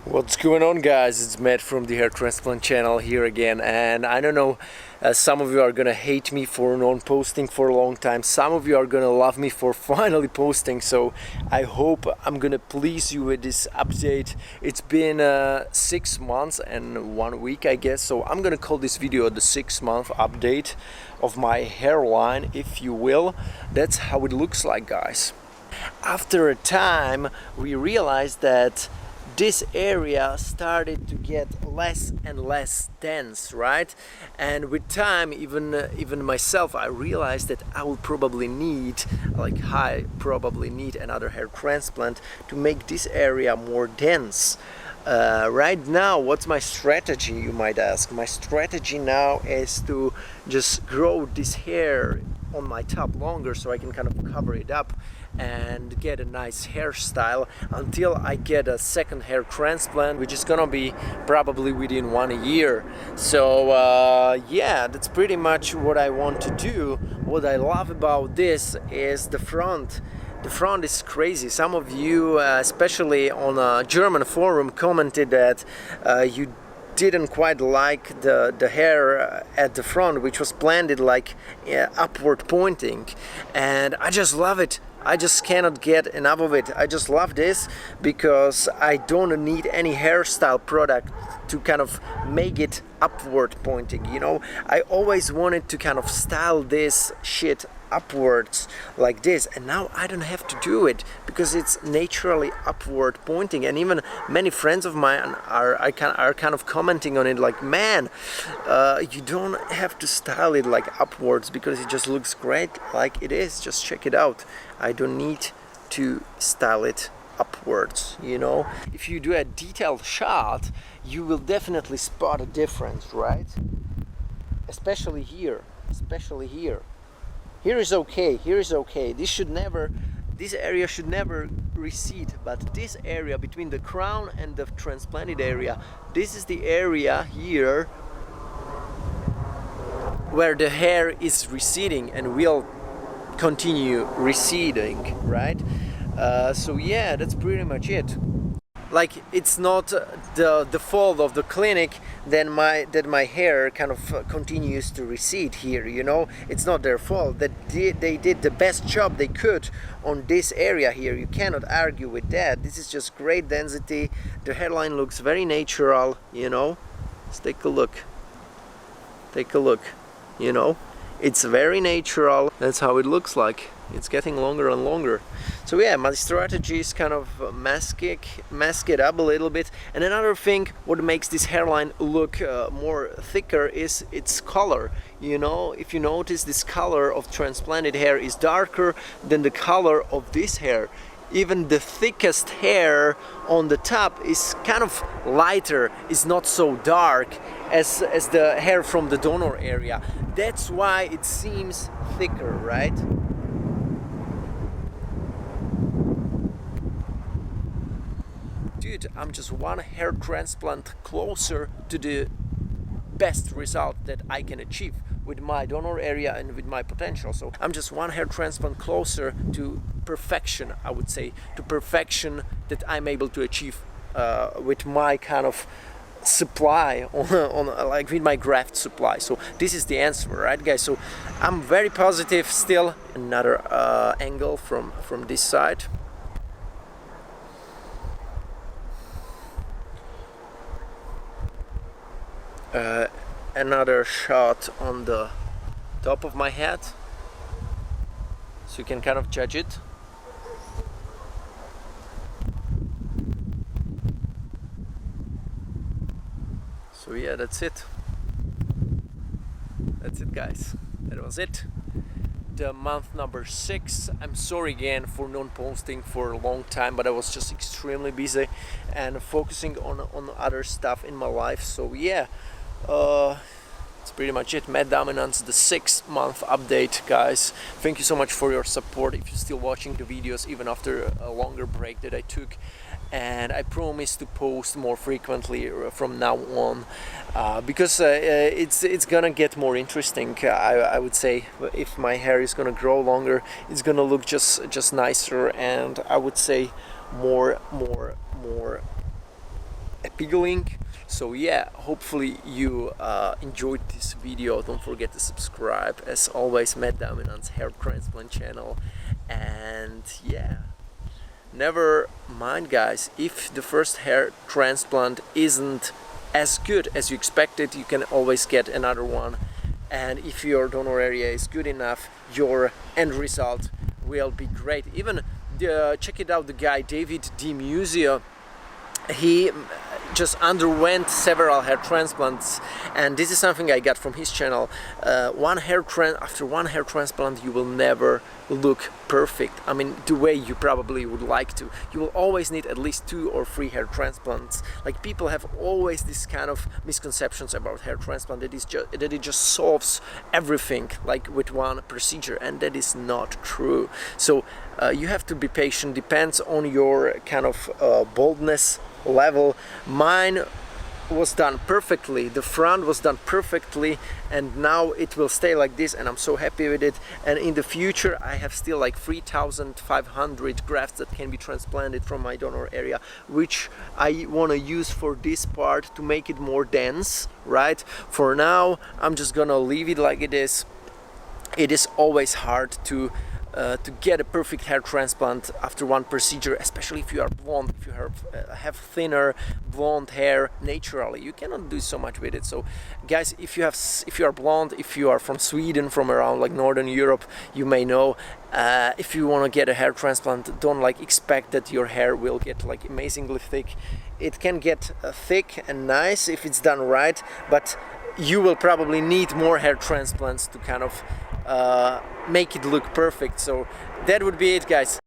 What's going on, guys? It's Matt from the Hair Transplant channel here again, and I don't know, some of you are gonna hate me for non-posting for a long time. Some of you are gonna love me for finally posting, so I hope I'm gonna please you with this update. It's been 6 months and 1 week, I guess, so I'm gonna call this video the 6-month update of my hairline, if you will. That's how it looks like, guys. After a time, we realized that this area started to get less and less dense, right? And with time, even myself, I realized that I will probably need, another hair transplant to make this area more dense. Right now, what's my strategy, you might ask? My strategy now is to just grow this hair on my top longer so I can kind of cover it up and get a nice hairstyle until I get a second hair transplant, which is gonna be probably within 1 year. So yeah, that's pretty much what I want to do. What I love about this is the front. The front is crazy. Some of you, especially on a German forum, commented that you didn't quite like the hair at the front, which was planted like upward pointing, and I just love it. I just cannot get enough of it. I just love this because I don't need any hairstyle product to kind of make it upward pointing, you know. I always wanted to kind of style this shit upwards like this, and now I don't have to do it because it's naturally upward pointing. And even many friends of mine are kind of commenting on it like, man, you don't have to style it like upwards because it just looks great like it is. Just check it out. I don't need to style it upwards, you know. If you do a detailed shot, you will definitely spot a difference, right? Especially here. Here is okay, here is okay. This area should never recede, but this area between the crown and the transplanted area, this is the area here where the hair is receding and will continue receding, right? So yeah, that's pretty much it. Like, it's not the fault of the clinic that my hair kind of continues to recede here, you know. It's not their fault. That they did the best job they could on this area here. You cannot argue with that. This is just great density. The hairline looks very natural, you know. Let's take a look, you know. It's very natural. That's how it looks like. It's getting longer and longer. So yeah, my strategy is kind of mask it up a little bit. And another thing what makes this hairline look more thicker is its color. You know, if you notice, this color of transplanted hair is darker than the color of this hair. Even the thickest hair on the top is kind of lighter, is not so dark as the hair from the donor area. That's why it seems thicker, right? Dude, I'm just one hair transplant closer to the best result that I can achieve with my donor area and with my potential. So I'm just one hair transplant closer to perfection, I would say, to perfection that I'm able to achieve with my kind of supply on like with my graft supply. So this is the answer, right, guys? So I'm very positive still. Another angle from this side. Another shot on the top of my head, so you can kind of judge it. So yeah, that's it, guys. That was it, the month number 6. I'm sorry again for non-posting for a long time, but I was just extremely busy and focusing on other stuff in my life. So yeah, it's pretty much it. Matt Dominance, the 6-month update, guys. Thank you so much for your support. If you're still watching the videos even after a longer break that I took, and I promise to post more frequently from now on, because it's gonna get more interesting. I would say if my hair is gonna grow longer, it's gonna look just nicer, and I would say more appealing. So yeah, hopefully you enjoyed this video. Don't forget to subscribe. As always, Matt Dominant's hair transplant channel. And yeah, never mind guys, if the first hair transplant isn't as good as you expected, you can always get another one. And if your donor area is good enough, your end result will be great. Even check it out, the guy David D. Museo, he just underwent several hair transplants, and this is something I got from his channel. After one hair transplant, you will never look perfect. I mean, the way you probably would like to. You will always need at least 2 or 3 hair transplants. Like, people have always this kind of misconceptions about hair transplant, that it just solves everything like with one procedure, and that is not true. So you have to be patient. Depends on your kind of boldness level. Mine was done perfectly, the front was done perfectly, and now it will stay like this, and I'm so happy with it. And in the future I have still like 3,500 grafts that can be transplanted from my donor area, which I want to use for this part to make it more dense, right? For now I'm just gonna leave it like it is. It is always hard to get a perfect hair transplant after one procedure, especially if you are blonde, if you have thinner blonde hair naturally. You cannot do so much with it. So guys, if you are blonde, if you are from Sweden, from around like Northern Europe, you may know, if you want to get a hair transplant, don't like expect that your hair will get like amazingly thick. It can get thick and nice if it's done right, but you will probably need more hair transplants to kind of make it look perfect. So that would be it guys.